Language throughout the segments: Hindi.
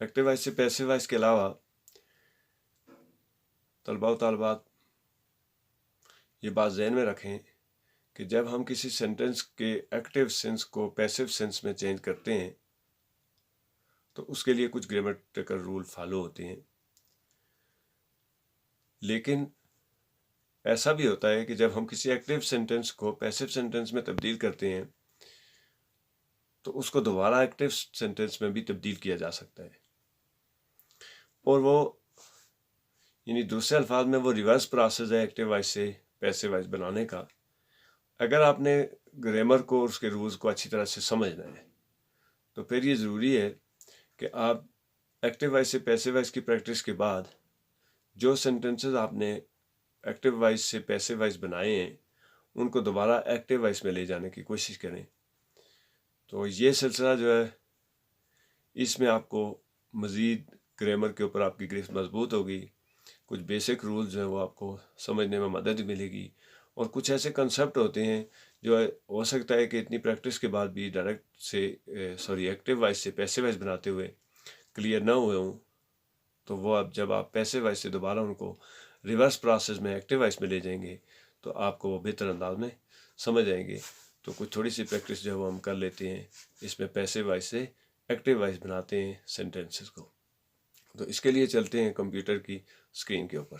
एक्टिव वॉइस से पैसिव वॉइस के अलावा तलबा व तालिबात ये बात ज़हन में रखें कि जब हम किसी सेंटेंस के एक्टिव सेंस को पैसिव सेंस में चेंज करते हैं तो उसके लिए कुछ ग्रामेटिकल रूल फॉलो होते हैं। लेकिन ऐसा भी होता है कि जब हम किसी एक्टिव सेंटेंस को पैसिव सेंटेंस में तब्दील करते हैं तो उसको दोबारा एक्टिव सेंटेंस में भी तब्दील किया जा सकता है, और वो यानी दूसरे अल्फाज में वो रिवर्स प्रोसेस है एक्टिव वॉइस से पैसिव वॉइस बनाने का। अगर आपने ग्रामर को और उसके रूल्स को अच्छी तरह से समझना है तो फिर ये ज़रूरी है कि आप एक्टिव वॉइस से पैसिव वॉइस की प्रैक्टिस के बाद जो सेंटेंसेस आपने एक्टिव वॉइस से पैसिव वॉइस बनाए हैं उनको दोबारा एक्टिव वॉइस में ले जाने की कोशिश करें। तो ये सिलसिला जो है इसमें आपको मज़ीद ग्रामर के ऊपर आपकी गिरफ्त मजबूत होगी, कुछ बेसिक रूल्स जो हैं वो आपको समझने में मदद मिलेगी, और कुछ ऐसे कंसेप्ट होते हैं जो हो सकता है कि इतनी प्रैक्टिस के बाद भी डायरेक्ट से एक्टिव वॉइस से पैसिव वॉइस बनाते हुए क्लियर ना हुए हों, तो वो अब जब आप पैसिव वॉइस से दोबारा उनको रिवर्स प्रोसेस में एक्टिव वॉइस में ले जाएंगे तो आपको वो बेहतर अंदाज में समझ आएंगे। तो कुछ थोड़ी सी प्रैक्टिस जो है वो हम कर लेते हैं, इसमें पैसिव वॉइस से एक्टिव वॉइस बनाते हैं सेंटेंसेस को। तो इसके लिए चलते हैं कंप्यूटर की स्क्रीन के ऊपर।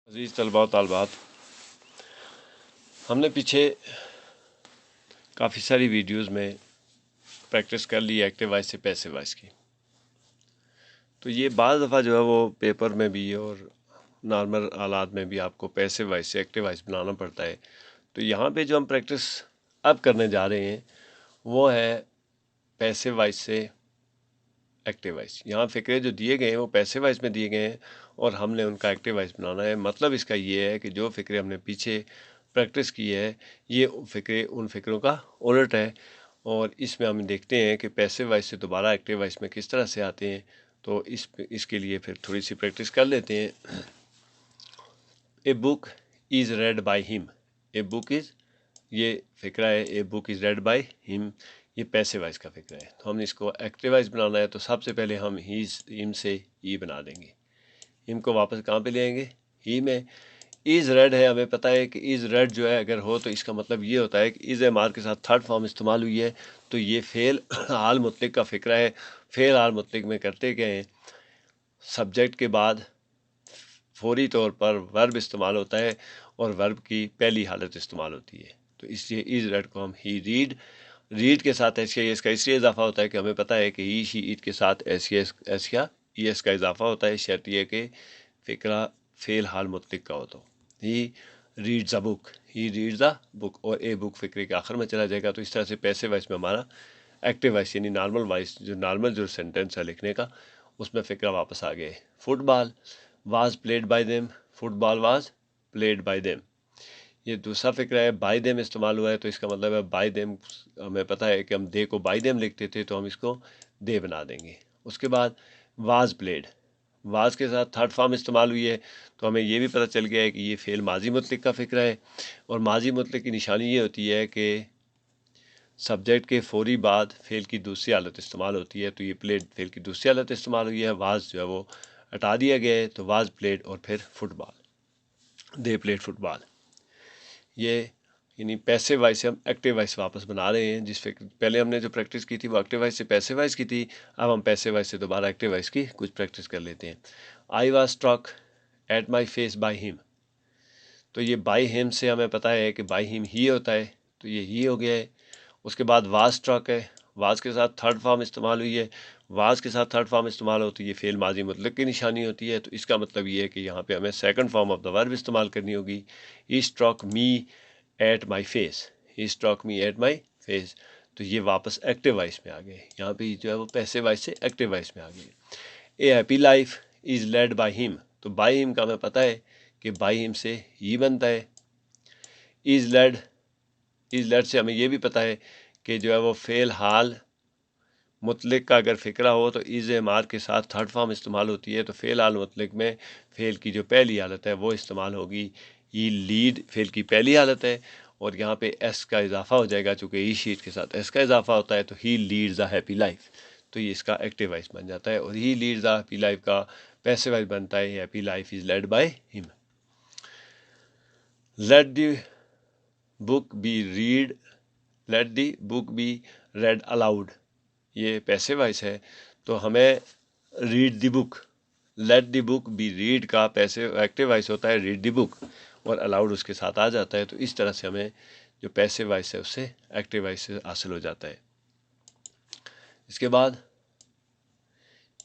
अजीज़ तलबा व तालिबात, हमने पीछे काफ़ी सारी वीडियोस में प्रैक्टिस कर ली एक्टिव वॉइस से पैसिव वॉइस की। तो ये बाज़ दफ़ा जो है वो पेपर में भी और नॉर्मल हालात में भी आपको पैसिव वॉइस से एक्टिव वॉइस बनाना पड़ता है। तो यहाँ पे जो हम प्रैक्टिस अब करने जा रहे हैं वो है पैसिव वॉइस से एक्टिव वॉइस। यहाँ फ़िक्रे जो दिए गए हैं वो पैसिव वॉइस में दिए गए हैं और हमने उनका एक्टिव वॉइस बनाना है। मतलब इसका ये है कि जो फ़िक्रे हमने पीछे प्रैक्टिस की है ये फ़िक्रे उन फ़िक्रों का उलट है, और इसमें हम देखते हैं कि पैसिव वॉइस से दोबारा एक्टिव वॉइस में किस तरह से आते हैं। तो इसके लिए फिर थोड़ी सी प्रैक्टिस कर लेते हैं। A book is red by him. A book is, ये फ़िक्रा है, a book is red by him, ये पैसिव वॉइस का फ़िक्रा है। तो हम इसको एक्टिव वॉइस बनाना है तो सबसे पहले हम हिम से ई बना देंगे। हिम को वापस कहाँ पे ले आएंगे? ही में। इज़ रेड है, हमें पता है कि इज़ रेड जो है अगर हो तो इसका मतलब ये होता है कि इज़ एम आर के साथ थर्ड फॉर्म इस्तेमाल हुई है, तो ये फ़ेल हाल मुतलिक का फ़िक्रा है। फ़ेल हाल मुतलिक में करते क्या हैं, सब्जेक्ट के बाद फौरी तौर पर वर्ब इस्तेमाल होता है और वर्ब की पहली हालत इस्तेमाल होती है। तो इसलिए इज़ रेड को हम ही रीड के साथ एस का इसलिए इजाफा होता है कि हमें पता है कि ही शी ईट के साथ एस या ई एस का इजाफा होता है, शर्त यह कि फ़िक्रा फ़ेल हाल मुतलिक का हो। तो he reads a book, he reads a book, और ए बुक फ़िक्रे के आखिर में चला जाएगा। तो इस तरह से पैसिव वॉइस में हमारा एक्टिव वॉइस यानी नॉर्मल जो सेंटेंस है लिखने का उसमें फ़िक्रा वापस आ गए। Football was played by them, football was played by them, ये दूसरा फ़िक्रा है। बाय देम इस्तेमाल हुआ है तो इसका मतलब है बाय देम, हमें पता है कि हम दे को बाय देम लिखते थे तो हम इसको दे बना देंगे। उसके बाद वाज प्लेड, वाज के साथ थर्ड फॉर्म इस्तेमाल हुई है तो हमें ये भी पता चल गया है कि ये फ़ेल माजी मुतलिक का फ़िक्रा है, और माजी मुतलिक की निशानी ये होती है कि सब्जेक्ट के फौरी बाद फ़ेल की दूसरी हालत इस्तेमाल होती है। तो ये प्लेड फ़ेल की दूसरी हालत इस्तेमाल हुई है, वाज जो है वो हटा दिया गया है, तो वाज प्लेड और फिर फुटबॉल, दे प्लेड फुटबॉल। ये यानी पैसिव वॉइस से हम एक्टिव वॉइस वापस बना रहे हैं। पहले हमने जो प्रैक्टिस की थी वो एक्टिव वॉइस से पैसिव वॉइस की थी, अब हम पैसिव वॉइस से दोबारा एक्टिव वॉइस की कुछ प्रैक्टिस कर लेते हैं। I was struck at my face by him, तो ये बाय हिम से हमें पता है कि बाय हिम ही होता है, तो ये ही हो गया है। उसके बाद वाज स्ट्रक है, वाज के साथ थर्ड फॉर्म इस्तेमाल हुई है, वाज के साथ थर्ड फॉर्म इस्तेमाल होती है, फेल माजी मुतलक की निशानी होती है। तो इसका मतलब ये है कि यहाँ पे हमें second form of the verb इस्तेमाल करनी होगी। He struck me at my face, he struck me at my face, तो ये वापस एक्टिव वॉइस में आ गए। यहाँ पे जो है वो पैसिव वॉइस से एक्टिव वॉइस में आ गए। ए happy life is lead by him, तो बाय हिम का हमें पता है कि बाय हिम से ही बनता है। इज़ लेड से हमें ये भी पता है कि जो है वो फ़ेल हाल मुतलिक का अगर फ़िक्रा हो तो इज़ मार के साथ थर्ड फॉर्म इस्तेमाल होती है। तो फ़ेल हाल मुतलिक में फ़ेल की जो पहली हालत है वो इस्तेमाल होगी। ये लीड फ़ेल की पहली हालत है और यहाँ पे एस का इजाफा हो जाएगा, चूँकि ई शीट के साथ एस का इजाफा होता है। तो he leads a happy life, तो ये इसका एक्टिव वॉइस बन जाता है। और he leads the happy life का पैसिव वॉइस बनता है happy life is led by him. Let the book be read, let the book be read aloud, ये पैसिव वॉइस है। तो हमें read the book, let the book be read का पैसिव एक्टिव वॉइस होता है रीड द बुक, और अलाउड उसके साथ आ जाता है। तो इस तरह से हमें जो पैसिव वॉइस है उससे एक्टिव वॉइस हासिल हो जाता है। इसके बाद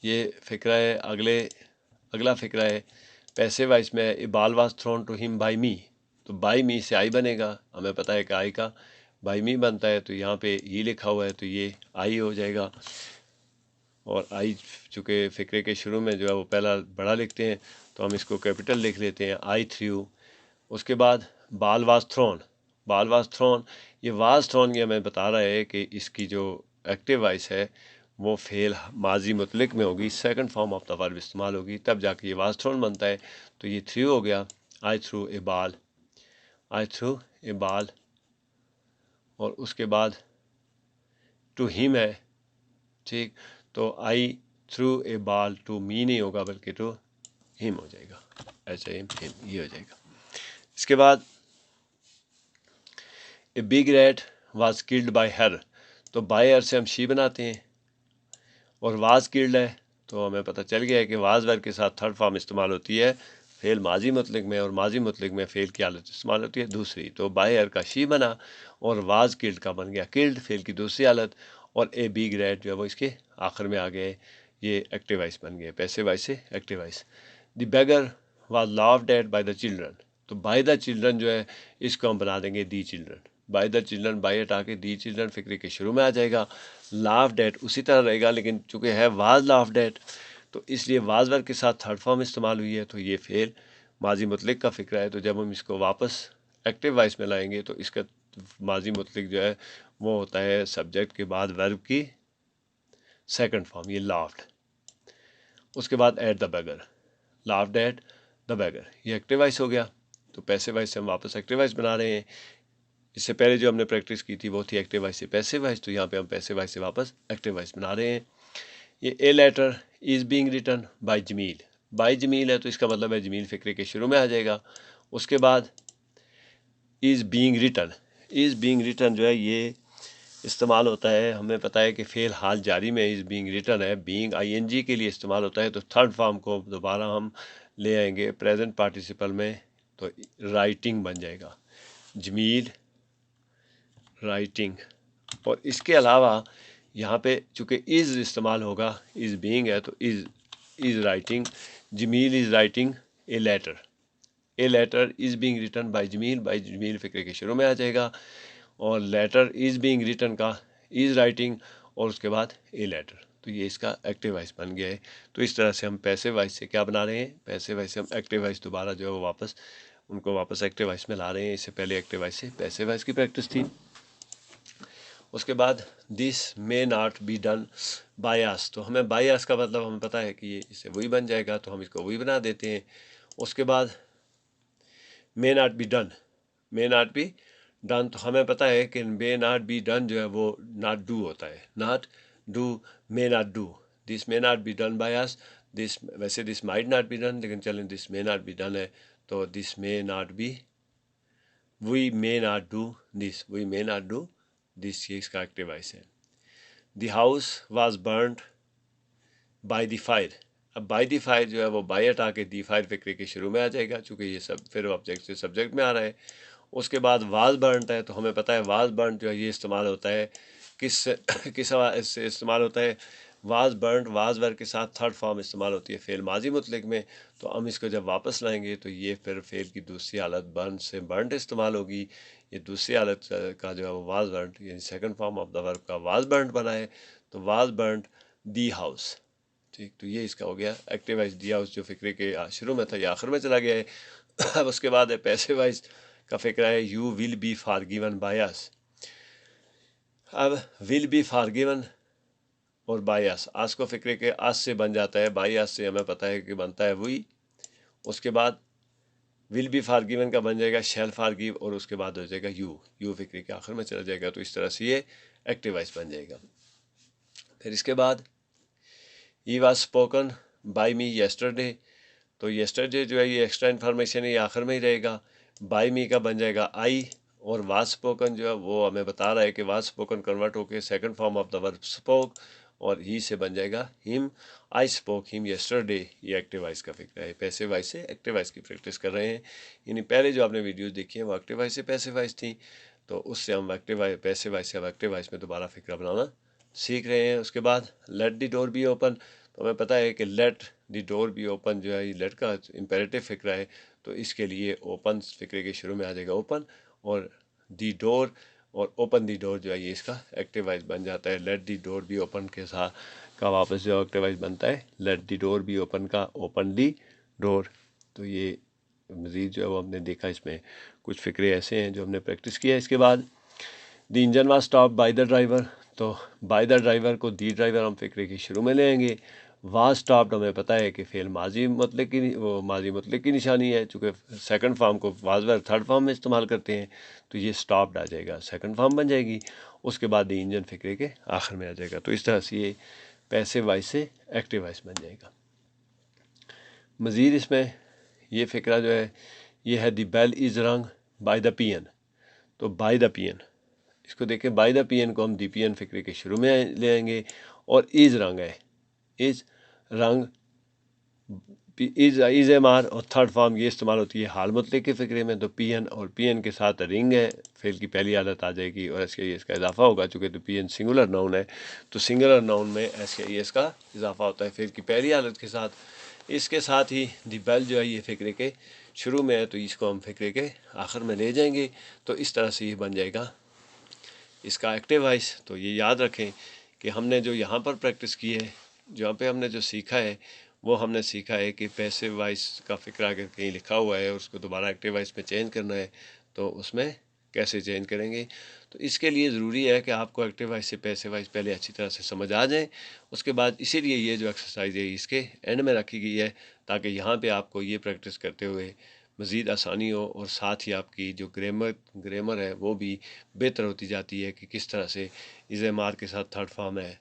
ये फ़िक्रा है अगला फ़िक्रा है पैसिव वॉइस में a ball was thrown to him by me. तो बाय मी से आई बनेगा, हमें पता है कि आई का बाय मी बनता है, तो यहाँ पे ही लिखा हुआ है तो ये आई हो जाएगा। और आई चूँकि फ़िक्रे के शुरू में जो है वो पहला बड़ा लिखते हैं तो हम इसको कैपिटल लिख लेते हैं आई थ्रू। उसके बाद ball was throne, ball was throne, ये वाज थ्रोन ये हमें बता रहा है कि इसकी जो एक्टिव वॉइस है वो फेल माजी मुतलिक में होगी, second form of the verb इस्तेमाल होगी, तब जाके ये वाज थ्रोन बनता है। तो ये थ्रू हो गया, I threw a ball, I threw a ball. और उसके बाद टू हिम है, ठीक, तो I threw a ball to me नहीं होगा बल्कि टू हिम हो जाएगा, ऐसे हिम ये हो जाएगा। इसके बाद a big rat was killed by हर, तो बाय हर से हम शी बनाते हैं, और वाज किल्ड है तो हमें पता चल गया है कि वाज वर्ब के साथ थर्ड फॉर्म इस्तेमाल होती है फेल माजी मुतलिक में, और माजी मुतलिक में फेल की हालत इस्तेमाल होती है दूसरी। तो बाय हर का शी बना और वाज किल्ड का बन गया किल्ड, फेल की दूसरी हालत, और ए बिग रैट जो है वो इसके आखिर में आ गए, ये एक्टिव वॉइस बन गए, पैसिव वॉइस से active voice. The beggar was laughed at by the children, तो बाय द चिल्ड्रन जो है इसको हम बना देंगे the children, by the children, by हटा के दी चिल्ड्रन फ़िक्रे के शुरू में आ जाएगा। लाफ्ड एट उसी तरह रहेगा लेकिन चूँकि है वाज लाफ्ड एट तो इसलिए वाज वर्ब के साथ थर्ड फॉर्म इस्तेमाल हुई है, तो ये फेल माजी मुतलिक का फ़िक्रा है। तो जब हम इसको वापस एक्टिव वॉइस में लाएंगे तो इसका माजी मुतलिक जो है वो होता है सब्जेक्ट के बाद वर्ब की सेकंड फॉर्म, ये लाफ्ड। उसके बाद at the beggar, laughed at the beggar, ये एक्टिव वॉइस हो गया। तो पैसिव वॉइस से हम वापस एक्टिव वॉइस बना रहे हैं। इससे पहले जो हमने प्रैक्टिस की थी वो थी एक्टिव वॉइस से पैसिव वॉइस, तो यहाँ पे हम पैसिव वॉइस से वापस एक्टिव वॉइस बना रहे हैं। ये a letter is being written by Jameel, by Jameel है तो इसका मतलब है जमील फ़िक्रे के शुरू में आ जाएगा। उसके बाद is being written, is being written जो है ये इस्तेमाल होता है, हमें पता है कि फ़ेल हाल जारी में इज़ बीइंग रिटन है, बीइंग आईएनजी के लिए इस्तेमाल होता है। तो थर्ड फॉर्म को दोबारा हम ले आएंगे प्रेजेंट पार्टिसिपल में, तो राइटिंग बन जाएगा, जमील राइटिंग। और इसके अलावा यहाँ पे चूँकि इज़ इस्तेमाल होगा, इज़ बीइंग है तो is writing, Jameel is writing a letter, a letter is being written by Jameel फ़िक्रे के शुरू में आ जाएगा, और लेटर इज़ बीइंग रिटन का इज़ राइटिंग, और उसके बाद ए लेटर, तो ये इसका एक्टिव वॉइस बन गया है। तो इस तरह से हम पैसिव वॉइस से क्या बना रहे हैं, पैसिव वॉइस से हम एक्टिव वॉइस दोबारा जो है वो वापस उनको वापस एक्टिव वॉइस में ला रहे हैं। इससे पहले एक्टिव वॉइस से पैसिव वॉइस की प्रैक्टिस थी। उसके बाद this may not be done by अस, तो हमें बाय अस का मतलब हमें पता है कि ये इससे वही बन जाएगा, तो हम इसको वही बना देते हैं। उसके बाद मे not be done, may not be done, तो हमें पता है कि मे नॉट बी डन जो है वो नॉट डू होता है, not do, may not do, this may not be done by us, this वैसे this might not be done लेकिन चलें this may not be done है, तो this may not be, we may not do this, we may not do this, ये इसका एक्टिव वॉइस है। The house was burned by the fire, अब बाय द फायर जो है वो बाय हटा के दी फायर फ़िक्रे के शुरू में आ जाएगा चूँकि ये सब फिर ऑब्जेक्ट से सब्जेक्ट में आ रहा है। उसके बाद वाज बर्न्ड है तो हमें पता है वाज बर्न्ड जो है ये इस्तेमाल होता है किस से इस्तेमाल होता है, वाज बर्न्ड वाज वर्ब के साथ थर्ड फॉर्म इस्तेमाल होती है फेल माजी मुतलिक में। तो हम इसको जब वापस लाएंगे तो ये फिर फेल की दूसरी हालत बर्न से बर्न्ड इस्तेमाल होगी, ये दूसरी हालत का जो है वो वाज बर्न्ड यानी second form of the verb का वाज बर्न्ड बना है, तो वाज बर्न्ड दी हाउस, ठीक। तो ये इसका हो गया एक्टिव वॉइस, दी हाउस जो फ़िक्रे के शुरू में था ये आखिर में चला गया है। अब उसके बाद है पैसिव वॉइस का फ़िक्रा है you will be forgiven by us, अब विल बी फॉरगिवन और बाय अस, आस को फ़िक्रे के आस से बन जाता है, बाय अस से हमें पता है कि बनता है वही। उसके बाद विल बी फॉरगिवन का बन जाएगा शैल फॉरगिव, और उसके बाद हो जाएगा यू फ़िक्रे के आखिर में चला जाएगा। तो इस तरह से ये एक्टिव वॉइस बन जाएगा। फिर इसके बाद he was spoken by me yesterday, तो येस्टरडे जो है ये एक्स्ट्रा इन्फॉर्मेशन है, ये आखिर में ही रहेगा। बाय मी का बन जाएगा आई, और वाज स्पोकन जो है वो हमें बता रहा है कि वाज स्पोकन कन्वर्ट होके second form of the verb spoke, और ही से बन जाएगा him. I spoke him yesterday, ये एक्टिव वॉइस का फिक्र है। पैसिव वॉइस से एक्टिव वॉइस की प्रैक्टिस कर रहे हैं। यानी पहले जो आपने वीडियोस देखी हैं वो एक्टिव वॉइस से पैसिव वॉइस थी, तो उससे हम एक्टिव वॉइस पैसिव वॉइस से अब एक्टिव वॉइस में दोबारा फिक्र बनाना सीख रहे हैं। उसके बाद let the door be open, तो हमें पता है कि let the door be open जो है ये लेट का इम्पेरेटिव फिक्र है, तो इसके लिए ओपन फिक्रे के शुरू में आ जाएगा ओपन, और दी डोर और ओपन दी डोर जो है ये इसका एक्टिव वॉइस बन जाता है। Let the door be open के साथ का वापस जो एक्टिव वॉइस बनता है let the door be open का ओपन दी डोर। तो ये मज़ीद जो है वो हमने देखा, इसमें कुछ फिक्रे ऐसे हैं जो हमने प्रैक्टिस किया है। इसके बाद the engine was stop by the driver, तो बाय द ड्राइवर को दी ड्राइवर हम फिक्रे के शुरू में लेंगे। वाज स्टॉप्ड हमें पता है कि फेल माजी मतलब की वो माजी मतलब की निशानी है, चूँकि सेकंड फॉर्म को वाज वर्ब थर्ड फॉर्म में इस्तेमाल करते हैं, तो ये स्टॉप्ड आ जाएगा, सेकंड फॉर्म बन जाएगी। उसके बाद द इंजन फिक्रे के आखिर में आ जाएगा। तो इस तरह से ये पैसिव वॉइस से एक्टिव वॉइस बन जाएगा। मज़ीद इसमें ये फ़िक्रा जो है ये है द बेल इज़ रंग बाय द पियन, तो बाय द पियन इसको देखें, बाय द पियन को हम दी पियन फिक्रे के शुरू में ले आएंगे, और इज़ रंग है, इज़ रंग इज़ एम आर, और थर्ड फॉर्म ये इस्तेमाल होती है हाल मतलब के फ़िक्रे में, तो पियन और पियन के साथ रिंग है, फेल की पहली हालत आ जाएगी और एस के इसका इजाफा होगा। चूँकि तो पियन सिंगुलर नाउन है, तो सिंगुलर नाउन में एस के इसका इजाफा होता है फेल की पहली हालत के साथ। इसके साथ ही दी बेल जो है ये फ़िक्रे के शुरू में है, तो इसको हम फ़िक्रे के आखिर में ले जाएंगे। तो इस तरह से ये बन जाएगा इसका एक्टिव वॉइस। तो ये याद रखें कि हमने जो यहाँ पर प्रैक्टिस की है, जहाँ पे हमने जो सीखा है वो हमने सीखा है कि पैसिव वॉइस का फ़िक्र अगर कहीं लिखा हुआ है उसको दोबारा एक्टिव वॉइस में चेंज करना है, तो उसमें कैसे चेंज करेंगे। तो इसके लिए ज़रूरी है कि आपको एक्टिव वॉइस से पैसिव वॉइस पहले अच्छी तरह से समझ आ जाए। उसके बाद इसीलिए ये जो एक्सरसाइज है इसके एंड में रखी गई है, ताकि यहाँ पे आपको ये प्रैक्टिस करते हुए मज़ीद आसानी हो, और साथ ही आपकी जो ग्रामर है वो भी बेहतर होती जाती है कि किस तरह से इज़ एम आर के साथ थर्ड फॉर्म है,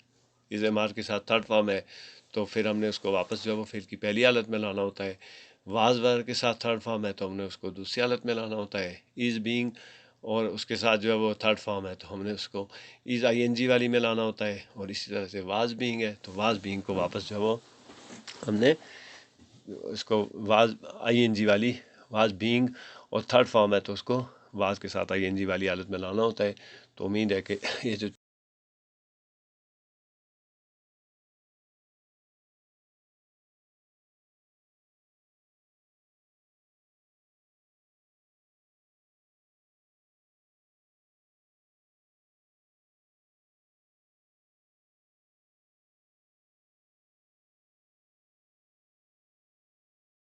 इज़ एम आर के साथ थर्ड फॉर्म है, तो फिर हमने उसको वापस जो है वो फेल की पहली हालत में लाना होता है। वाज वर के साथ थर्ड फॉर्म है तो हमने उसको दूसरी हालत में लाना होता है। इज़ बीइंग और उसके साथ जो है वो थर्ड फॉर्म है तो हमने उसको इज़ आई एन जी वाली में लाना होता है। और इसी तरह से वाज बीइंग है तो वाज बीइंग को वापस जो है वो हमने उसको वाज आई एन जी वाली वाज बीइंग और थर्ड फॉर्म है तो उसको वाज के साथ आई एन जी वाली हालत में लाना होता है। तो उम्मीद है कि ये जो